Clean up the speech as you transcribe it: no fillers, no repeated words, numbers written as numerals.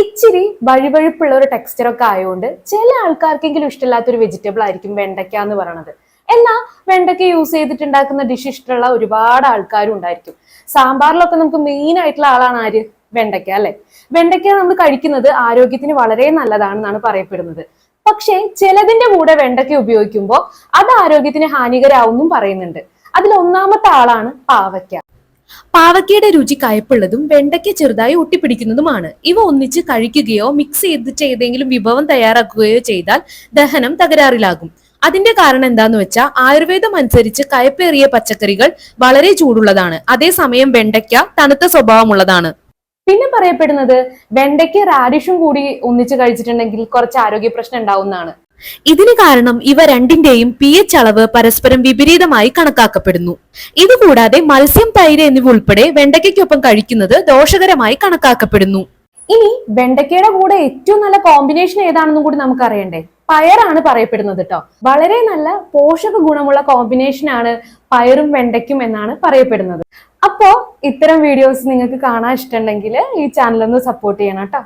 ഇച്ചിരി വഴുവഴുപ്പുള്ള ഒരു ടെക്സ്ചർ ഒക്കെ ആയതുകൊണ്ട് ചില ആൾക്കാർക്കെങ്കിലും ഇഷ്ടമില്ലാത്തൊരു വെജിറ്റബിൾ ആയിരിക്കും വെണ്ടയ്ക്ക എന്ന് പറയുന്നത്. എന്നാൽ വെണ്ടയ്ക്ക യൂസ് ചെയ്തിട്ടുണ്ടാക്കുന്ന ഡിഷ് ഇഷ്ടമുള്ള ഒരുപാട് ആൾക്കാരും ഉണ്ടായിരിക്കും. സാമ്പാറിലൊക്കെ നമുക്ക് മെയിൻ ആയിട്ടുള്ള ആളാണ് ആര്? വെണ്ടയ്ക്ക, അല്ലെ? വെണ്ടയ്ക്ക നമ്മൾ കഴിക്കുന്നത് ആരോഗ്യത്തിന് വളരെ നല്ലതാണെന്നാണ് പറയപ്പെടുന്നത്. പക്ഷേ ചിലതിന്റെ കൂടെ വെണ്ടയ്ക്ക ഉപയോഗിക്കുമ്പോൾ അത് ആരോഗ്യത്തിന് ഹാനികരാവും പറയുന്നുണ്ട്. അതിൽ ഒന്നാമത്തെ ആളാണ് പാവയ്ക്ക. പാവയ്ക്കയുടെ രുചി കയ്പുള്ളതും വെണ്ടയ്ക്ക ചെറുതായി ഒട്ടിപ്പിടിക്കുന്നതുമാണ്. ഇവ ഒന്നിച്ച് കഴിക്കുകയോ മിക്സ് ചെയ്തിട്ട് ഏതെങ്കിലും വിഭവം തയ്യാറാക്കുകയോ ചെയ്താൽ ദഹനം തകരാറിലാകും. അതിന്റെ കാരണം എന്താന്ന് വെച്ചാൽ ആയുർവേദം അനുസരിച്ച് കയ്പേറിയ പച്ചക്കറികൾ വളരെ ചൂടുള്ളതാണ്, അതേസമയം വെണ്ടയ്ക്ക തണുത്ത സ്വഭാവമുള്ളതാണ്. പിന്നെ പറയപ്പെടുന്നത് വെണ്ടയ്ക്ക് റാഡിഷും കൂടി ഒന്നിച്ച് കഴിച്ചിട്ടുണ്ടെങ്കിൽ കുറച്ച് ആരോഗ്യ പ്രശ്നം ഉണ്ടാവുന്നതാണ്. ഇതിന് കാരണം ഇവ രണ്ടിന്റെയും pH അളവ് പരസ്പരം വിപരീതമായി കണക്കാക്കപ്പെടുന്നു. ഇതുകൂടാതെ മത്സ്യം, തൈര് എന്നിവ ഉൾപ്പെടെ വെണ്ടയ്ക്കൊപ്പം കഴിക്കുന്നത് ദോഷകരമായി കണക്കാക്കപ്പെടുന്നു. ഇനി വെണ്ടയ്ക്കയുടെ കൂടെ ഏറ്റവും നല്ല കോമ്പിനേഷൻ ഏതാണെന്നും കൂടി നമുക്ക് അറിയണ്ടേ? പയറാണ് പറയപ്പെടുന്നത് കേട്ടോ. വളരെ നല്ല പോഷക ഗുണമുള്ള കോമ്പിനേഷൻ ആണ് പയറും വെണ്ടയ്ക്കും എന്നാണ് പറയപ്പെടുന്നത്. അപ്പോ ഇത്തരം വീഡിയോസ് നിങ്ങൾക്ക് കാണാൻ ഇഷ്ടമുണ്ടെങ്കിൽ ഈ ചാനൽ ഒന്ന് സപ്പോർട്ട് ചെയ്യണം കേട്ടോ.